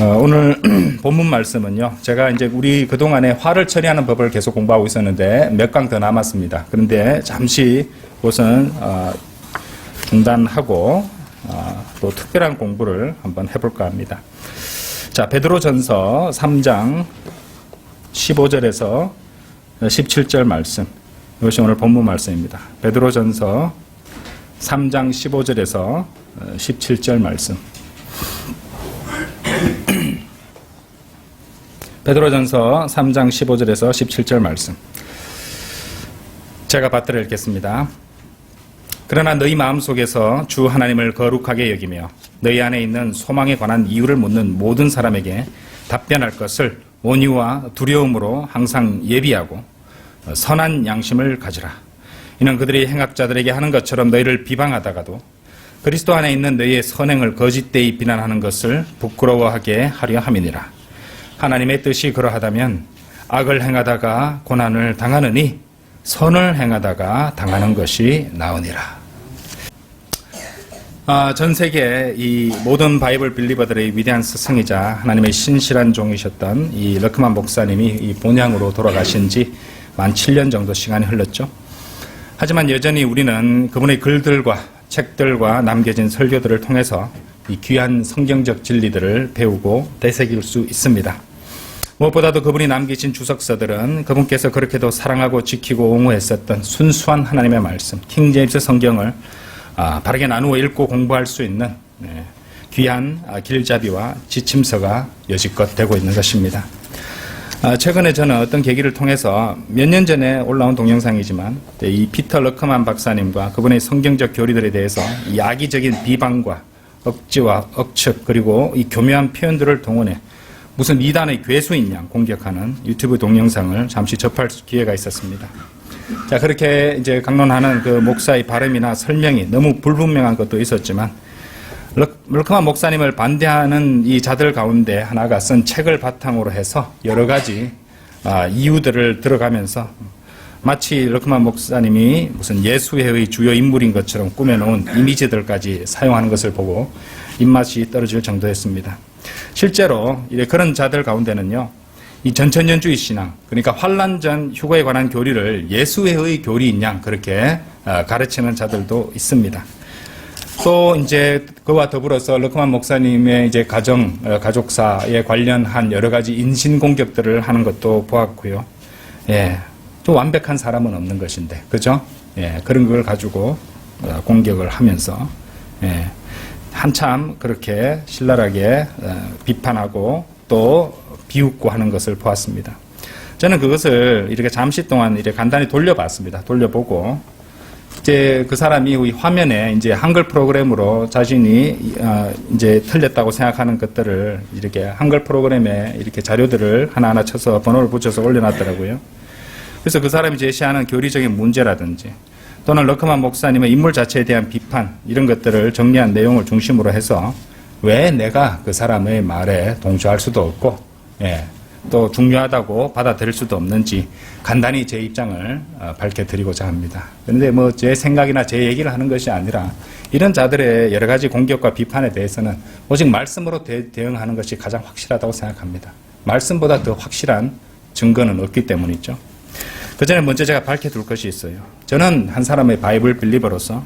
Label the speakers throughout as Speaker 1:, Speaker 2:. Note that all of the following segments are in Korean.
Speaker 1: 오늘 본문 말씀은요, 제가 이제 우리 그동안에 화를 처리하는 법을 계속 공부하고 있었는데 몇 강 더 남았습니다. 그런데 잠시 그것은 중단하고 또 특별한 공부를 한번 해볼까 합니다. 자, 베드로전서 3장 15절에서 17절 말씀, 이것이 오늘 본문 말씀입니다. 베드로전서 3장 15절에서 17절 말씀. 베드로전서 3장 15절에서 17절 말씀. 제가 받들어 읽겠습니다. 그러나 너희 마음속에서 주 하나님을 거룩하게 여기며 너희 안에 있는 소망에 관한 이유를 묻는 모든 사람에게 답변할 것을 온유와 두려움으로 항상 예비하고 선한 양심을 가지라. 이는 그들이 행악자들에게 하는 것처럼 너희를 비방하다가도 그리스도 안에 있는 너희의 선행을 거짓되이 비난하는 것을 부끄러워하게 하려 함이니라. 하나님의 뜻이 그러하다면 악을 행하다가 고난을 당하느니 선을 행하다가 당하는 것이 나으니라. 전 세계 이 모든 바이블 빌리버들의 위대한 스승이자 하나님의 신실한 종이셨던 이 러크만 목사님이 이 본향으로 돌아가신 지 만 7년 정도 시간이 흘렀죠. 하지만 여전히 우리는 그분의 글들과 책들과 남겨진 설교들을 통해서 이 귀한 성경적 진리들을 배우고 되새길 수 있습니다. 무엇보다도 그분이 남기신 주석서들은 그분께서 그렇게도 사랑하고 지키고 옹호했었던 순수한 하나님의 말씀, 킹제임스 성경을 바르게 나누어 읽고 공부할 수 있는 귀한 길잡이와 지침서가 여지껏 되고 있는 것입니다. 최근에 저는 어떤 계기를 통해서 몇 년 전에 올라온 동영상이지만 이 피터 러크만 박사님과 그분의 성경적 교리들에 대해서 이 악의적인 비방과 억지와 억측 그리고 이 교묘한 표현들을 동원해 무슨 이단의 괴수인 양 공격하는 유튜브 동영상을 잠시 접할 기회가 있었습니다. 자, 그렇게 이제 강론하는 그 목사의 발음이나 설명이 너무 불분명한 것도 있었지만 러크만 목사님을 반대하는 이 자들 가운데 하나가 쓴 책을 바탕으로 해서 여러 가지 이유들을 들어가면서 마치 러크만 목사님이 무슨 예수회의 주요 인물인 것처럼 꾸며놓은 이미지들까지 사용하는 것을 보고 입맛이 떨어질 정도였습니다. 실제로 그런 자들 가운데는요, 이 전천년주의 신앙, 그러니까 환란 전 휴거에 관한 교리를 예수회의 교리인 양 그렇게 가르치는 자들도 있습니다. 또 이제 그와 더불어서 러크만 목사님의 이제 가족사에 관련한 여러 가지 인신 공격들을 하는 것도 보았고요. 또 완벽한 사람은 없는 것인데, 그죠? 그런 걸 가지고 공격을 하면서 한참 그렇게 신랄하게 비판하고 또 비웃고 하는 것을 보았습니다. 저는 그것을 이렇게 잠시 동안 이렇게 간단히 돌려봤습니다. 돌려보고 이제 그 사람이 화면에 이제 한글 프로그램으로 자신이 이제 틀렸다고 생각하는 것들을 이렇게 한글 프로그램에 이렇게 자료들을 하나하나 쳐서 번호를 붙여서 올려놨더라고요. 그래서 그 사람이 제시하는 교리적인 문제라든지 또는 러크만 목사님의 인물 자체에 대한 비판 이런 것들을 정리한 내용을 중심으로 해서 왜 내가 그 사람의 말에 동조할 수도 없고 또 중요하다고 받아들일 수도 없는지 간단히 제 입장을 밝혀드리고자 합니다. 그런데 뭐 제 생각이나 제 얘기를 하는 것이 아니라 이런 자들의 여러 가지 공격과 비판에 대해서는 오직 말씀으로 대응하는 것이 가장 확실하다고 생각합니다. 말씀보다 더 확실한 증거는 없기 때문이죠. 그 전에 먼저 제가 밝혀둘 것이 있어요. 저는 한 사람의 바이블 빌리버로서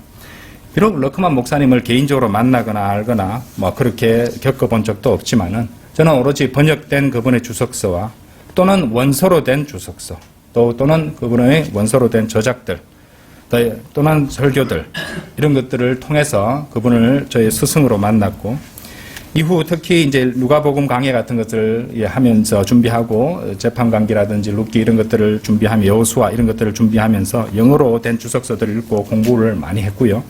Speaker 1: 비록 러크만 목사님을 개인적으로 만나거나 알거나 뭐 그렇게 겪어본 적도 없지만은 저는 오로지 번역된 그분의 주석서와 또는 원서로 된 주석서 또는 그분의 원서로 된 저작들 또는 설교들 이런 것들을 통해서 그분을 저의 스승으로 만났고 이후 특히 이제 누가복음 강해 같은 것을 하면서 준비하고 재판관계라든지 룻기 이런 것들을 준비하며 여호수아 이런 것들을 준비하면서 영어로 된 주석서들을 읽고 공부를 많이 했고요.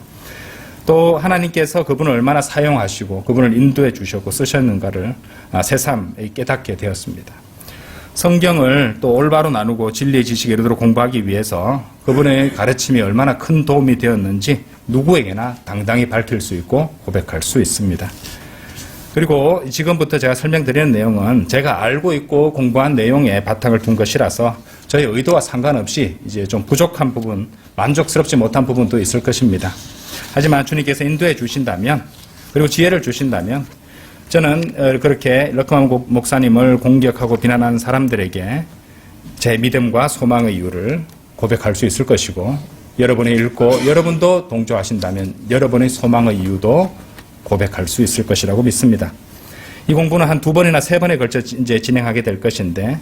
Speaker 1: 또 하나님께서 그분을 얼마나 사용하시고 그분을 인도해 주셨고 쓰셨는가를 새삼 깨닫게 되었습니다. 성경을 또 올바로 나누고 진리의 지식에 이르도록 공부하기 위해서 그분의 가르침이 얼마나 큰 도움이 되었는지 누구에게나 당당히 밝힐 수 있고 고백할 수 있습니다. 그리고 지금부터 제가 설명드리는 내용은 제가 알고 있고 공부한 내용에 바탕을 둔 것이라서 저희 의도와 상관없이 이제 좀 부족한 부분, 만족스럽지 못한 부분도 있을 것입니다. 하지만 주님께서 인도해 주신다면, 그리고 지혜를 주신다면 저는 그렇게 러크만 목사님을 공격하고 비난하는 사람들에게 제 믿음과 소망의 이유를 고백할 수 있을 것이고, 여러분이 읽고 여러분도 동조하신다면 여러분의 소망의 이유도 고백할 수 있을 것이라고 믿습니다. 이 공부는 한 2번이나 3번에 걸쳐 이제 진행하게 될 것인데,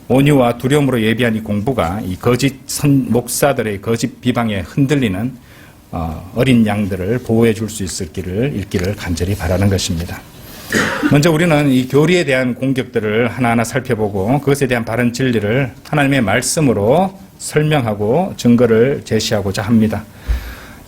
Speaker 1: 온유와 두려움으로 예비한 이 공부가 이 거짓 목사들의 거짓 비방에 흔들리는 어린 양들을 보호해 줄 수 있기를 간절히 바라는 것입니다. 먼저 우리는 이 교리에 대한 공격들을 하나하나 살펴보고 그것에 대한 바른 진리를 하나님의 말씀으로 설명하고 증거를 제시하고자 합니다.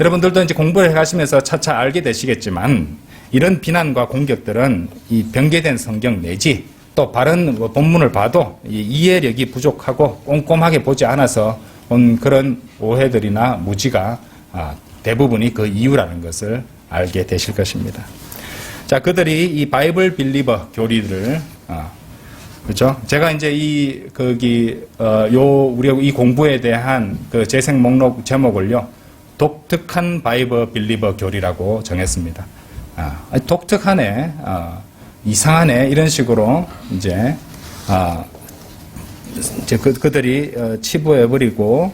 Speaker 1: 여러분들도 이제 공부를 해가시면서 차차 알게 되시겠지만, 이런 비난과 공격들은 이 변개된 성경 내지 또 바른 본문을 봐도 이해력이 부족하고 꼼꼼하게 보지 않아서 온 그런 오해들이나 무지가 대부분이 그 이유라는 것을 알게 되실 것입니다. 자, 그들이 이 바이블 빌리버 교리들을, 그죠? 제가 이제 우리 이 공부에 대한 그 재생 목록 제목을요, 독특한 바이블 빌리버 교리라고 정했습니다. 독특하네, 이상하네, 이런 식으로 이제 그들이 치부해버리고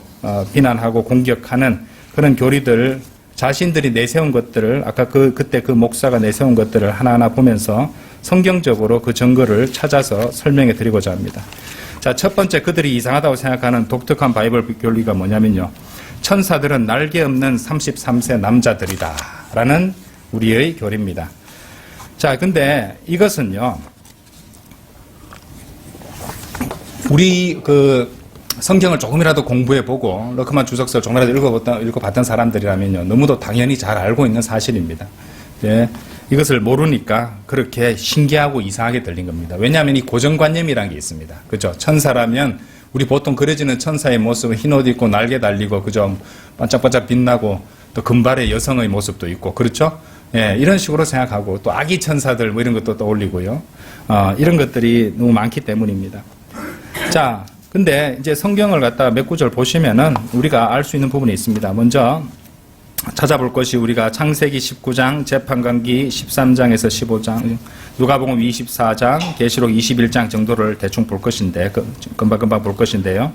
Speaker 1: 비난하고 공격하는 그런 교리들, 자신들이 내세운 것들을, 아까 그때 그 목사가 내세운 것들을 하나하나 보면서 성경적으로 그 증거를 찾아서 설명해 드리고자 합니다. 자, 첫 번째, 그들이 이상하다고 생각하는 독특한 바이블 교리가 뭐냐면요, 천사들은 날개 없는 33세 남자들이다 라는 우리의 교리입니다. 자, 근데 이것은요, 우리 성경을 조금이라도 공부해보고 러크만 주석서를 조금이라도 읽어봤던 사람들이라면요, 너무도 당연히 잘 알고 있는 사실입니다. 예, 이것을 모르니까 그렇게 신기하고 이상하게 들린 겁니다. 왜냐하면 이 고정관념이라는 게 있습니다. 그죠? 천사라면 우리 보통 그려지는 천사의 모습은 흰옷 입고 날개 달리고, 그죠? 반짝반짝 빛나고 또 금발의 여성의 모습도 있고, 그렇죠? 예, 이런 식으로 생각하고, 또 아기 천사들 뭐 이런 것도 떠올리고요. 이런 것들이 너무 많기 때문입니다. 자, 근데 이제 성경을 갖다가 몇 구절 보시면은 우리가 알 수 있는 부분이 있습니다. 먼저 찾아볼 것이, 우리가 창세기 19장, 재판관기 13장에서 15장, 누가복음 24장, 계시록 21장 정도를 대충 볼 것인데, 금방금방 볼 것인데요.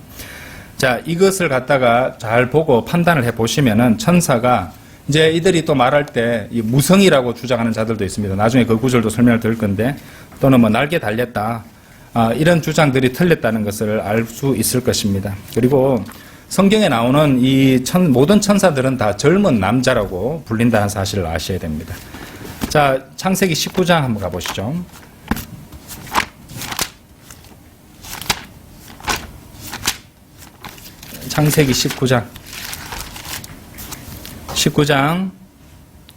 Speaker 1: 자, 이것을 갖다가 잘 보고 판단을 해 보시면은 천사가, 이제 이들이 또 말할 때 이 무성이라고 주장하는 자들도 있습니다. 나중에 그 구절도 설명을 드릴 건데, 또는 뭐 날개 달렸다, 이런 주장들이 틀렸다는 것을 알 수 있을 것입니다. 그리고 성경에 나오는 이 모든 천사들은 다 젊은 남자라고 불린다는 사실을 아셔야 됩니다. 자, 창세기 19장 한번 가보시죠. 창세기 19장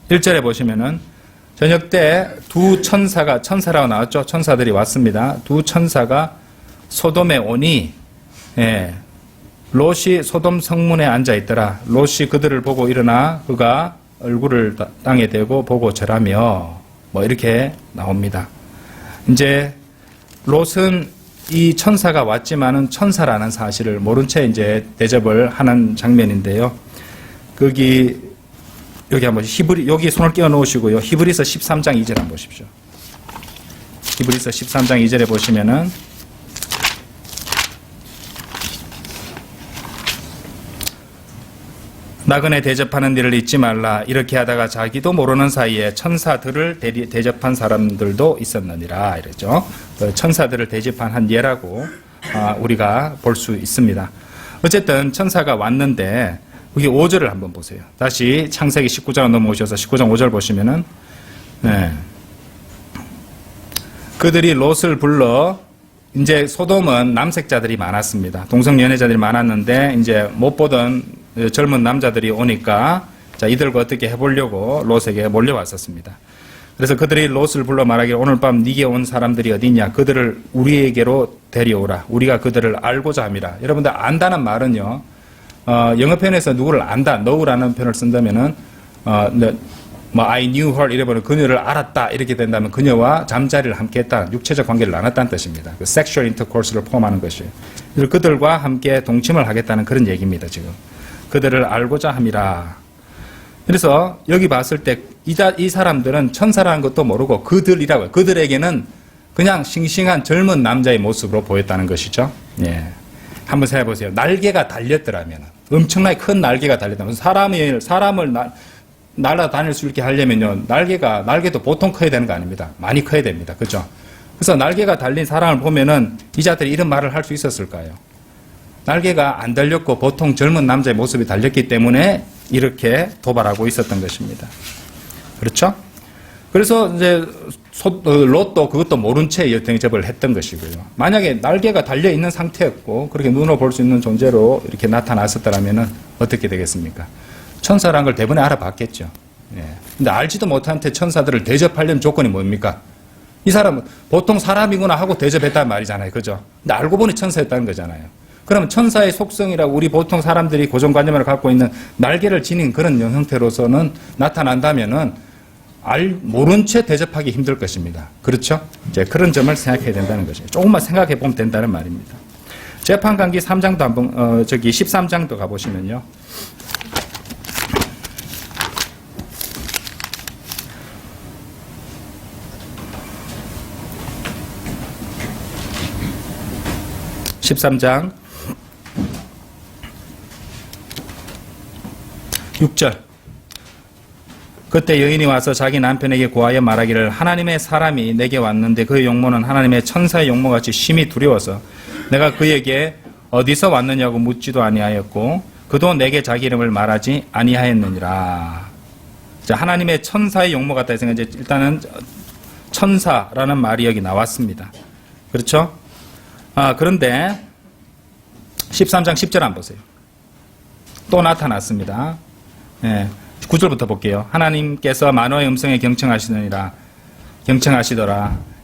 Speaker 1: 1절에 보시면은, 저녁 때 두 천사라고 나왔죠. 천사들이 왔습니다. 두 천사가 소돔에 오니, 예, 롯이 소돔 성문에 앉아 있더라. 롯이 그들을 보고 일어나 그가 얼굴을 땅에 대고 보고 절하며, 뭐 이렇게 나옵니다. 이제 롯은 이 천사가 왔지만은 천사라는 사실을 모른 채 이제 대접을 하는 장면인데요. 여기 한번 여기 손을 끼워 놓으시고요. 히브리서 13장 2절 한번 보십시오. 히브리서 13장 2절에 보시면은, 나그네 대접하는 일을 잊지 말라. 이렇게 하다가 자기도 모르는 사이에 천사들을 대접한 사람들도 있었느니라. 이러죠. 천사들을 대접한 한 예라고 우리가 볼 수 있습니다. 어쨌든 천사가 왔는데, 여기 5절을 한번 보세요. 다시 창세기 19장 넘어오셔서 19장 5절 보시면은, 네, 그들이 롯을 불러, 이제 소돔은 남색자들이 많았습니다. 동성연애자들이 많았는데 이제 못 보던 젊은 남자들이 오니까, 자, 이들과 어떻게 해보려고 롯에게 몰려왔었습니다. 그래서 그들이 롯을 불러 말하기를, 오늘 밤 네게 온 사람들이 어디 있냐? 그들을 우리에게로 데려오라. 우리가 그들을 알고자 함이라. 여러분들, 안다는 말은요, 영어편에서 누구를 안다, know라는 표현을 쓴다면은, I knew her, 이래버리면 그녀를 알았다, 이렇게 된다면 그녀와 잠자리를 함께 했다, 육체적 관계를 나눴다는 뜻입니다. 그 sexual intercourse를 포함하는 것이에요. 그들과 함께 동침을 하겠다는 그런 얘기입니다, 지금. 그들을 알고자 함이라. 그래서 여기 봤을 때 이 사람들은 천사라는 것도 모르고 그들이라고 해요. 그들에게는 그냥 싱싱한 젊은 남자의 모습으로 보였다는 것이죠. 예. 한번 생각해 보세요. 날개가 달렸더라면, 엄청나게 큰 날개가 달렸다면, 사람을 날아다닐 수 있게 하려면요, 날개도 보통 커야 되는 거 아닙니다. 많이 커야 됩니다. 그죠? 그래서 날개가 달린 사람을 보면은 이 자들이 이런 말을 할 수 있었을까요? 날개가 안 달렸고 보통 젊은 남자의 모습이 달렸기 때문에 이렇게 도발하고 있었던 것입니다. 그렇죠? 그래서 이제 롯도 그것도 모른 채 대접을 했던 것이고요. 만약에 날개가 달려 있는 상태였고 그렇게 눈으로 볼 수 있는 존재로 이렇게 나타났었더라면은 어떻게 되겠습니까? 천사라는 걸 대부분 알아봤겠죠. 예. 근데 알지도 못한 채 천사들을 대접하려는 조건이 뭡니까? 이 사람은 보통 사람이구나 하고 대접했단 말이잖아요. 그죠? 근데 알고 보니 천사였다는 거잖아요. 그러면 천사의 속성이라고 우리 보통 사람들이 고정관념을 갖고 있는 날개를 지닌 그런 형태로서는 나타난다면은 모른 채 대접하기 힘들 것입니다. 그렇죠? 이제 그런 점을 생각해야 된다는 것이에요. 조금만 생각해 보면 된다는 말입니다. 재판관기 3장도 한번, 13장도 가보시면요. (13장) 6절. 그때 여인이 와서 자기 남편에게 고하여 말하기를 하나님의 사람이 내게 왔는데 그의 용모는 하나님의 천사의 용모같이 심히 두려워서 내가 그에게 어디서 왔느냐고 묻지도 아니하였고 그도 내게 자기 이름을 말하지 아니하였느니라. 자, 하나님의 천사의 용모 같다 해서 이제 일단은 천사라는 말이 여기 나왔습니다. 그렇죠? 그런데 13장 10절 한번 보세요. 또 나타났습니다. 예, 9절부터 볼게요. 하나님께서 만화의 음성에 경청하시더라.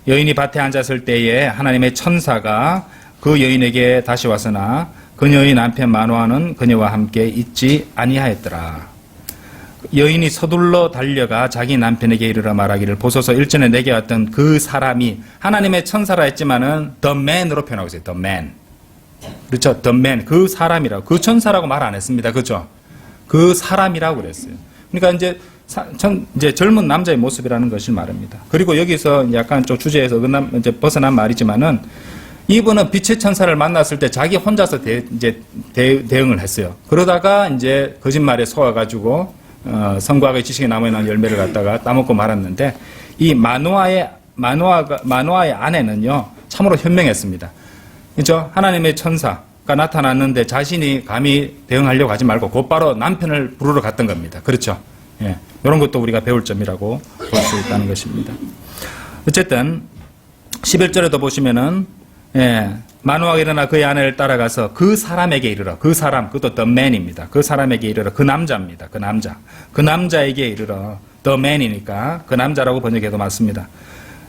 Speaker 1: 여인이 밭에 앉았을 때에 하나님의 천사가 그 여인에게 다시 왔으나 그녀의 남편 마노아는 그녀와 함께 있지 아니하였더라. 여인이 서둘러 달려가 자기 남편에게 이르러 말하기를 보소서 일전에 내게 왔던 그 사람이 하나님의 천사라 했지만은 the man으로 표현하고 있어요. the man. 그렇죠? the man. 그 사람이라고. 그 천사라고 말 안 했습니다. 그렇죠? 그 사람이라고 그랬어요. 그러니까 이제 젊은 남자의 모습이라는 것을 말합니다. 그리고 여기서 약간 좀 주제에서 이제 벗어난 말이지만은 이분은 빛의 천사를 만났을 때 자기 혼자서 대응을 했어요. 그러다가 이제 거짓말에 속아가지고 성과학의 지식에 남아있는 열매를 갖다가 따먹고 말았는데 이 마노아의 아내는요 참으로 현명했습니다. 그렇죠? 하나님의 천사가 나타났는데 자신이 감히 대응하려고 하지 말고 곧바로 남편을 부르러 갔던 겁니다. 그렇죠? 예, 이런 것도 우리가 배울 점이라고 볼 수 있다는 것입니다. 어쨌든 11절에도 보시면은 마노아가 일어나 그의 아내를 따라가서 그 사람에게 이르러, 그 사람, 그것도 the man입니다. 그 사람에게 이르러, 그 남자입니다. 그 남자. 그 남자에게 이르러, the man이니까 그 남자라고 번역해도 맞습니다.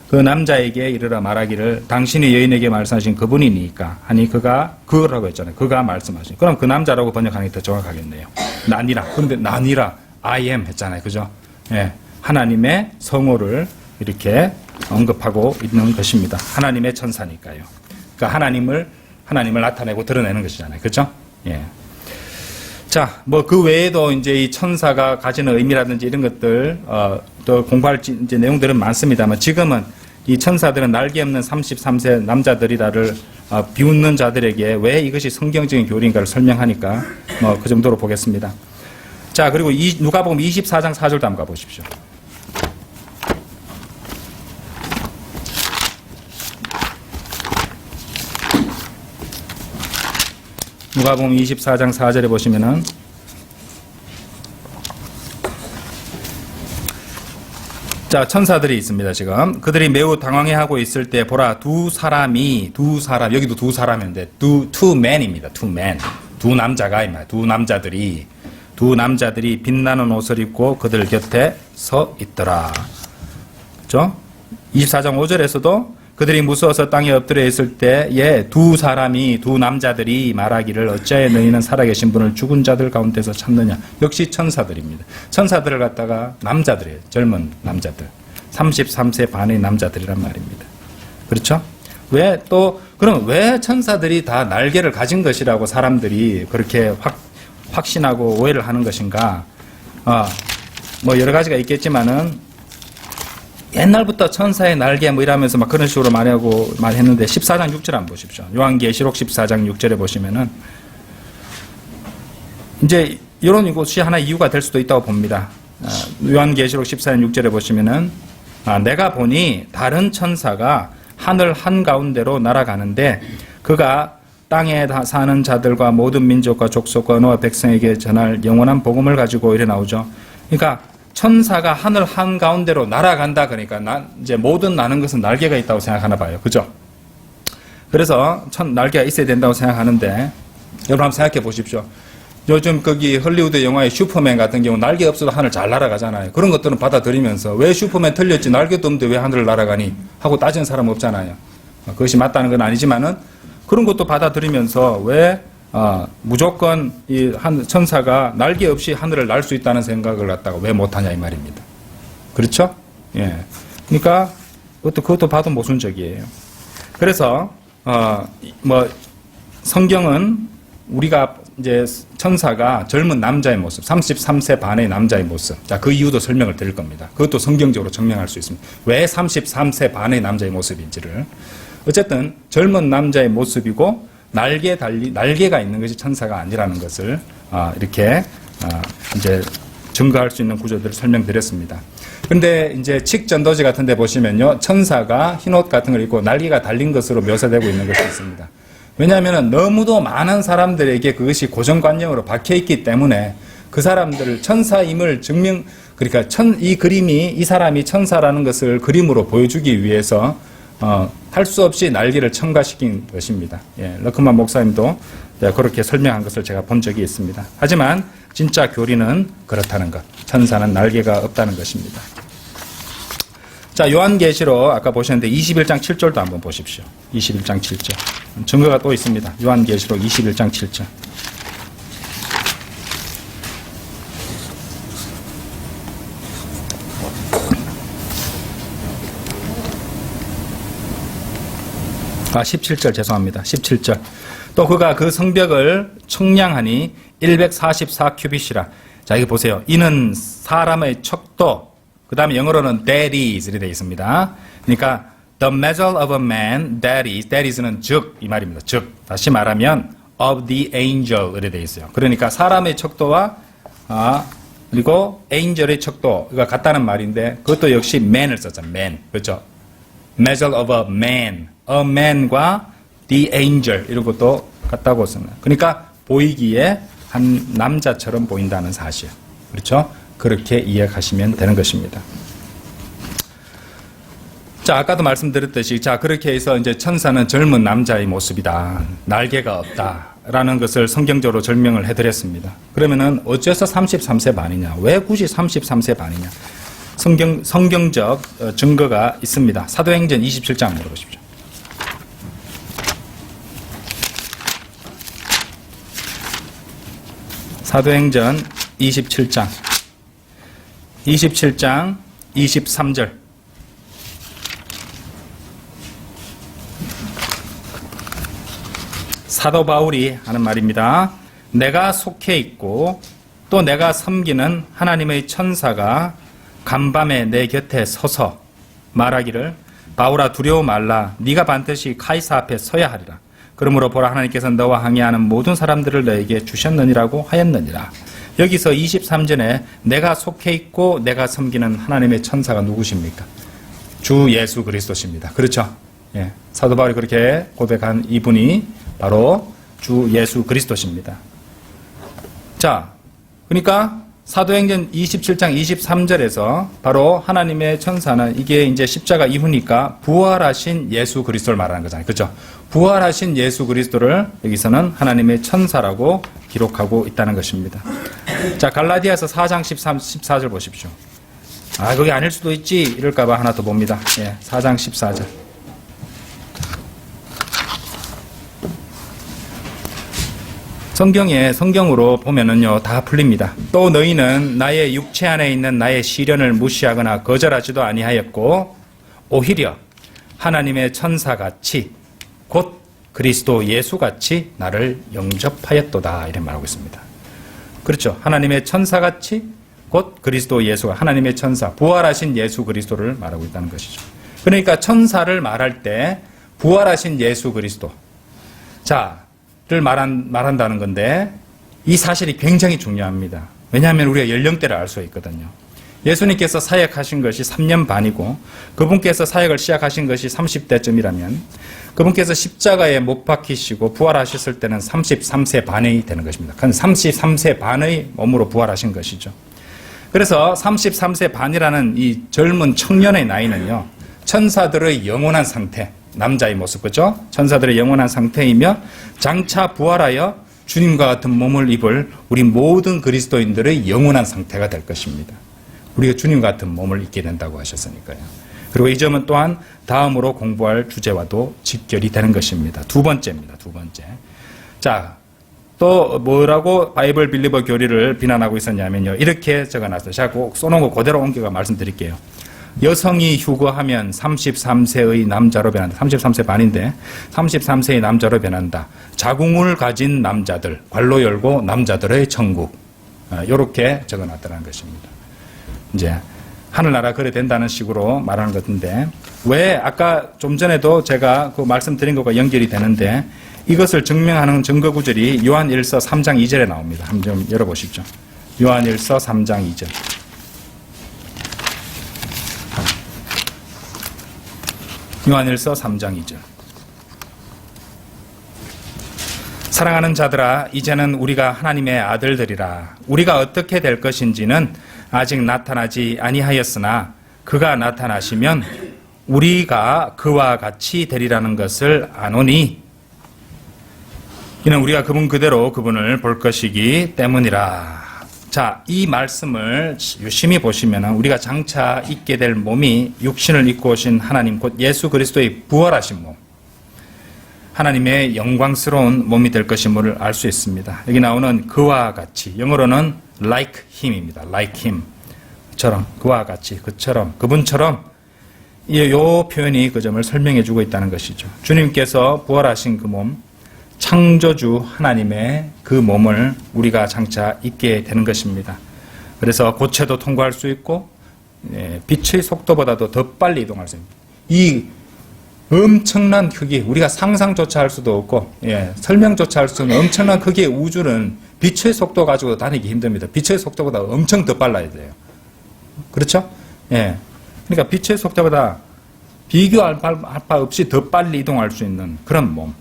Speaker 1: 그 남자에게 이르러 말하기를 당신이 여인에게 말씀하신 그분이니까 하니 그거라고 했잖아요. 그가 말씀하신. 그럼 그 남자라고 번역하는 게 더 정확하겠네요. 난이라. 그런데 난이라, I am 했잖아요. 그죠? 예. 하나님의 성호를 이렇게 언급하고 있는 것입니다. 하나님의 천사니까요. 그러니까 하나님을 나타내고 드러내는 것이잖아요. 그죠? 예. 자, 뭐 그 외에도 이제 이 천사가 가지는 의미라든지 이런 것들, 또 공부할 이제 내용들은 많습니다만 지금은 이 천사들은 날개 없는 33세 남자들이다를 비웃는 자들에게 왜 이것이 성경적인 교리인가를 설명하니까 뭐 그 정도로 보겠습니다. 자, 그리고 누가복음 24장 4절도 한번 가보십시오. 누가복음 24장 4절에 보시면은 자, 천사들이 있습니다. 지금 그들이 매우 당황해하고 있을 때 보라 두 사람 여기도 두 사람인데 two men입니다. two men 두 남자가 두 남자들이 빛나는 옷을 입고 그들 곁에 서 있더라. 그렇죠? 24장 5절에서도 그들이 무서워서 땅에 엎드려 있을 때에 두 남자들이 말하기를 어찌하여 너희는 살아계신 분을 죽은 자들 가운데서 찾느냐. 역시 천사들입니다. 천사들을 갖다가 남자들이에요. 젊은 남자들. 33세 반의 남자들이란 말입니다. 그렇죠? 그럼 왜 천사들이 다 날개를 가진 것이라고 사람들이 그렇게 확신하고 오해를 하는 것인가? 뭐 여러 가지가 있겠지만은 옛날부터 천사의 날개 뭐 이러면서 막 그런 식으로 말했는데 14장 6절 한번 보십시오. 요한계시록 14장 6절에 보시면은 이제 이런 것이 하나 이유가 될 수도 있다고 봅니다. 요한계시록 14장 6절에 보시면은 내가 보니 다른 천사가 하늘 한가운데로 날아가는데 그가 땅에 사는 자들과 모든 민족과 족속과 너와 백성에게 전할 영원한 복음을 가지고 이래 나오죠. 그러니까 천사가 하늘 한가운데로 날아간다 그러니까 이제 모든 나는 것은 날개가 있다고 생각하나 봐요. 그죠? 그래서 날개가 있어야 된다고 생각하는데 여러분 한번 생각해 보십시오. 요즘 거기 헐리우드 영화의 슈퍼맨 같은 경우 날개 없어도 하늘 잘 날아가잖아요. 그런 것들은 받아들이면서 왜 슈퍼맨 틀렸지 날개도 없는데 왜 하늘을 날아가니 하고 따지는 사람 없잖아요. 그것이 맞다는 건 아니지만은 그런 것도 받아들이면서 왜 무조건 이 천사가 날개 없이 하늘을 날 수 있다는 생각을 갖다가 왜 못하냐 이 말입니다. 그렇죠? 예. 그러니까 그것도 봐도 모순적이에요. 그래서 뭐 성경은 우리가 이제 천사가 젊은 남자의 모습, 33세 반의 남자의 모습. 자, 그 이유도 설명을 드릴 겁니다. 그것도 성경적으로 증명할 수 있습니다. 왜 33세 반의 남자의 모습인지를. 어쨌든 젊은 남자의 모습이고 날개가 있는 것이 천사가 아니라는 것을 이렇게 이제 증거할 수 있는 구조들을 설명드렸습니다. 그런데 이제 칙전도지 같은 데 보시면요. 천사가 흰옷 같은 걸 입고 날개가 달린 것으로 묘사되고 있는 것이 있습니다. 왜냐하면 너무도 많은 사람들에게 그것이 고정관념으로 박혀있기 때문에 그 사람들을 천사임을 그러니까 이 그림이 이 사람이 천사라는 것을 그림으로 보여주기 위해서 할 수 없이 날개를 첨가시킨 것입니다. 예, 러크만 목사님도 그렇게 설명한 것을 제가 본 적이 있습니다. 하지만 진짜 교리는 그렇다는 것. 천사는 날개가 없다는 것입니다. 자, 요한계시록 아까 보셨는데 21장 7절도 한번 보십시오. 21장 7절. 증거가 또 있습니다. 요한계시록 21장 7절. 아, 17절 죄송합니다. 17절. 또 그가 그 성벽을 청량하니 144큐빗이라. 자, 이거 보세요. 이는 사람의 척도, 그 다음에 영어로는 that is 이렇게 되어 있습니다. 그러니까 the measure of a man, that is는 즉 이 말입니다. 즉 다시 말하면 of the angel 이렇게 되어 있어요. 그러니까 사람의 척도와 그리고 angel의 척도가 같다는 말인데 그것도 역시 man을 썼죠. man. 그렇죠? measure of a man과 the angel 이런 것도 같다고 씁니다. 그러니까 보이기에 한 남자처럼 보인다는 사실. 그렇죠? 그렇게 이해하시면 되는 것입니다. 자, 아까도 말씀드렸듯이 자, 그렇게 해서 이제 천사는 젊은 남자의 모습이다. 날개가 없다라는 것을 성경적으로 설명을 해드렸습니다. 그러면은 어째서 33세 반이냐? 왜 굳이 33세 반이냐? 성경적 증거가 있습니다. 사도행전 27장 한번 보십시오. 사도행전 27장 23절. 사도 바울이 하는 말입니다. 내가 속해 있고 또 내가 섬기는 하나님의 천사가 간밤에 내 곁에 서서 말하기를 바울아 두려워 말라. 네가 반드시 카이사 앞에 서야 하리라. 그러므로 보라 하나님께서 너와 항의하는 모든 사람들을 너에게 주셨느니라고 하였느니라. 여기서 23절에 내가 속해 있고 내가 섬기는 하나님의 천사가 누구십니까? 주 예수 그리스도십니다. 그렇죠? 예, 사도 바울이 그렇게 고백한 이분이 바로 주 예수 그리스도십니다. 자, 그러니까 사도행전 27장 23절에서 바로 하나님의 천사는 이게 이제 십자가 이후니까 부활하신 예수 그리스도를 말하는 거잖아요. 그렇죠? 부활하신 예수 그리스도를 여기서는 하나님의 천사라고 기록하고 있다는 것입니다. 자, 갈라디아서 4장 14절 보십시오. 아, 그게 아닐 수도 있지 이럴까봐 하나 더 봅니다. 예, 4장 14절. 성경으로 보면은요, 다 풀립니다. 또 너희는 나의 육체 안에 있는 나의 시련을 무시하거나 거절하지도 아니하였고, 오히려 하나님의 천사같이 곧 그리스도 예수같이 나를 영접하였도다. 이렇게 말하고 있습니다. 그렇죠. 하나님의 천사같이 곧 그리스도 예수가 하나님의 천사, 부활하신 예수 그리스도를 말하고 있다는 것이죠. 그러니까 천사를 말할 때 부활하신 예수 그리스도 자를 말한다는 건데 이 사실이 굉장히 중요합니다. 왜냐하면 우리가 연령대를 알 수 있거든요. 예수님께서 사역하신 것이 3년 반이고 그분께서 사역을 시작하신 것이 30대쯤이라면 그분께서 십자가에 못 박히시고 부활하셨을 때는 33세 반이 되는 것입니다. 그건 33세 반의 몸으로 부활하신 것이죠. 그래서 33세 반이라는 이 젊은 청년의 나이는요, 천사들의 영원한 상태, 남자의 모습, 그죠? 천사들의 영원한 상태이며 장차 부활하여 주님과 같은 몸을 입을 우리 모든 그리스도인들의 영원한 상태가 될 것입니다. 우리가 주님 같은 몸을 입게 된다고 하셨으니까요. 그리고 이 점은 또한 다음으로 공부할 주제와도 직결이 되는 것입니다. 두 번째입니다. 두 번째. 자, 또 뭐라고 바이블 빌리버 교리를 비난하고 있었냐면요. 이렇게 적어놨어요. 제가 꼭 써놓은 거 그대로 옮겨가 말씀드릴게요. 여성이 휴거하면 33세의 남자로 변한다. 33세 반인데 33세의 남자로 변한다. 자궁을 가진 남자들, 괄로 열고 남자들의 천국. 이렇게 적어놨다는 것입니다. 이제 하늘나라 그래 된다는 식으로 말하는 것 같은데 왜 아까 좀 전에도 제가 그 말씀드린 것과 연결이 되는데 이것을 증명하는 증거 구절이 요한일서 3장 2절에 나옵니다. 한번 좀 열어보십시오. 요한일서 3장 2절. 요한일서 3장 2절. 사랑하는 자들아, 이제는 우리가 하나님의 아들들이라. 우리가 어떻게 될 것인지는 아직 나타나지 아니하였으나 그가 나타나시면 우리가 그와 같이 되리라는 것을 아노니 이는 우리가 그분 그대로 그분을 볼 것이기 때문이라. 자, 이 말씀을 유심히 보시면 우리가 장차 입게 될 몸이 육신을 입고 오신 하나님 곧 예수 그리스도의 부활하신 몸, 하나님의 영광스러운 몸이 될 것임을 알 수 있습니다. 여기 나오는 그와 같이, 영어로는 like him입니다. like him. 처럼, 그와 같이, 그처럼, 그분처럼 이 표현이 그 점을 설명해 주고 있다는 것이죠. 주님께서 부활하신 그 몸, 창조주 하나님의 그 몸을 우리가 장차 입게 되는 것입니다. 그래서 고체도 통과할 수 있고 빛의 속도보다도 더 빨리 이동할 수 있습니다. 이 엄청난 크기, 우리가 상상조차 할 수도 없고 설명조차 할 수 없는 엄청난 크기의 우주는 빛의 속도 가지고 다니기 힘듭니다. 빛의 속도보다 엄청 더 빨라야 돼요. 그렇죠? 그러니까 빛의 속도보다 비교할 바 없이 더 빨리 이동할 수 있는 그런 몸.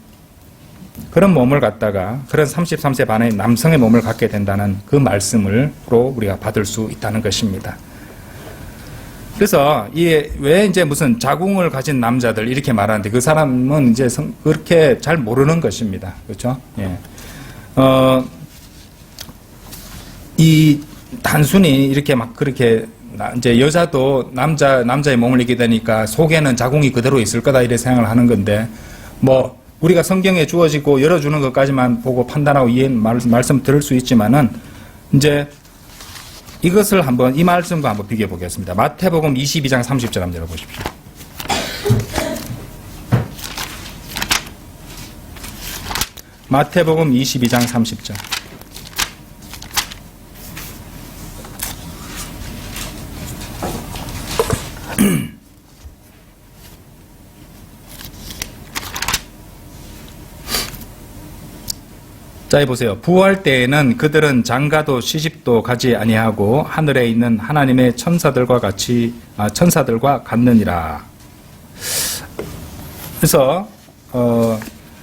Speaker 1: 그런 몸을 갖다가 그런 33세 반의 남성의 몸을 갖게 된다는 그 말씀으로 우리가 받을 수 있다는 것입니다. 그래서 왜 이제 무슨 자궁을 가진 남자들 이렇게 말하는데 그 사람은 이제 그렇게 잘 모르는 것입니다. 그렇죠? 이 단순히 이렇게 막 그렇게 이제 여자도 남자의 몸을 입게 되니까 속에는 자궁이 그대로 있을 거다 이렇게 생각을 하는 건데 뭐 우리가 성경에 주어지고 열어주는 것까지만 보고 판단하고 말씀 들을 수 있지만은 이제 이것을 한번 이 말씀과 한번 비교해 보겠습니다. 마태복음 22장 30절 한번 열어보십시오. 마태복음 22장 30절. 자, 보세요. 부활 때에는 그들은 장가도 시집도 가지 아니하고 하늘에 있는 하나님의 천사들과 같느니라. 그래서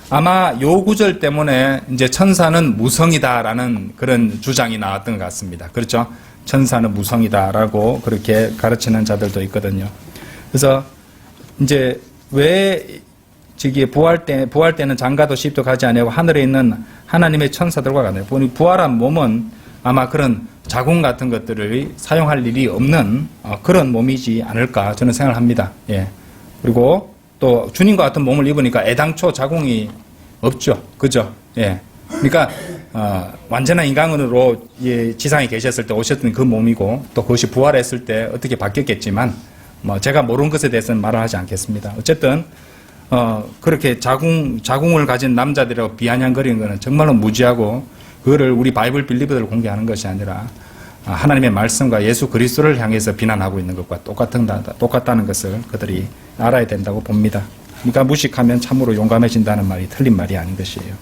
Speaker 1: 아마 요 구절 때문에 이제 천사는 무성이다라는 그런 주장이 나왔던 것 같습니다. 그렇죠? 천사는 무성이다라고 그렇게 가르치는 자들도 있거든요. 그래서 이제 왜 부활 때는 장가도 시집도 가지 아니하고 하늘에 있는 하나님의 천사들과 같네요. 부활한 몸은 아마 그런 자궁 같은 것들을 사용할 일이 없는 그런 몸이지 않을까 저는 생각을 합니다. 그리고 또 주님과 같은 몸을 입으니까 애당초 자궁이 없죠. 그죠? 그러니까 완전한 인간으로 지상에 계셨을 때 오셨던 그 몸이고 또 그것이 부활했을 때 어떻게 바뀌었겠지만 뭐 제가 모르는 것에 대해서는 말을 하지 않겠습니다. 어쨌든 그렇게 자궁을 가진 남자들이라고 비아냥거리는 것은 정말로 무지하고 그거를 우리 바이블 빌리버들을 공개하는 것이 아니라 하나님의 말씀과 예수 그리스도를 향해서 비난하고 있는 것과 똑같다는 것을 그들이 알아야 된다고 봅니다. 그러니까 무식하면 참으로 용감해진다는 말이 틀린 말이 아닌 것이에요.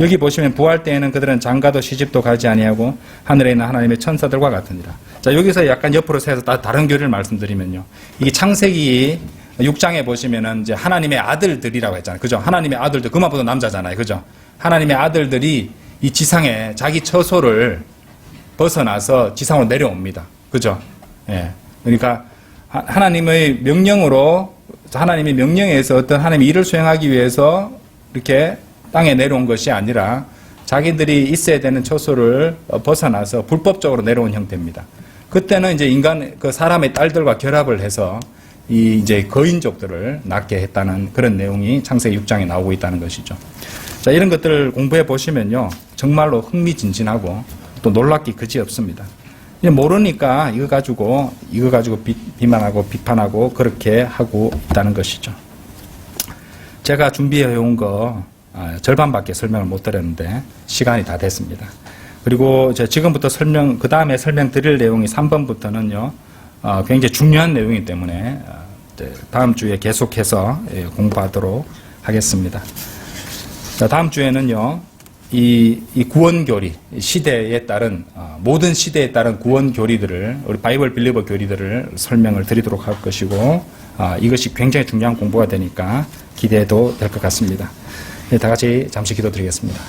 Speaker 1: 여기 보시면 부활 때에는 그들은 장가도 시집도 가지 아니하고 하늘에 있는 하나님의 천사들과 같으니라. 자, 여기서 약간 옆으로 세서 다른 교리를 말씀드리면요. 이게 창세기 6장에 보시면은 이제 하나님의 아들들이라고 했잖아요. 그죠? 하나님의 아들들, 그만보다 남자잖아요. 그죠? 하나님의 아들들이 이 지상에 자기 처소를 벗어나서 지상으로 내려옵니다. 그죠? 예. 그러니까 하나님의 명령으로, 하나님의 명령에서 어떤 하나님의 일을 수행하기 위해서 이렇게 땅에 내려온 것이 아니라 자기들이 있어야 되는 처소를 벗어나서 불법적으로 내려온 형태입니다. 그때는 이제 그 사람의 딸들과 결합을 해서 이제 거인족들을 낳게 했다는 그런 내용이 창세기 6장에 나오고 있다는 것이죠. 자, 이런 것들을 공부해 보시면요. 정말로 흥미진진하고 또 놀랍기 그지없습니다. 모르니까 이거 가지고 비만하고 비판하고 그렇게 하고 있다는 것이죠. 제가 준비해 온 거 절반밖에 설명을 못 드렸는데 시간이 다 됐습니다. 그리고 지금부터 그 다음에 설명드릴 내용이 3번부터는요, 굉장히 중요한 내용이기 때문에 다음 주에 계속해서 공부하도록 하겠습니다. 자, 다음 주에는요, 이 구원교리, 시대에 따른, 모든 시대에 따른 구원교리들을, 우리 바이블 빌리버 교리들을 설명을 드리도록 할 것이고, 이것이 굉장히 중요한 공부가 되니까 기대해도 될 것 같습니다. 다 같이 잠시 기도드리겠습니다.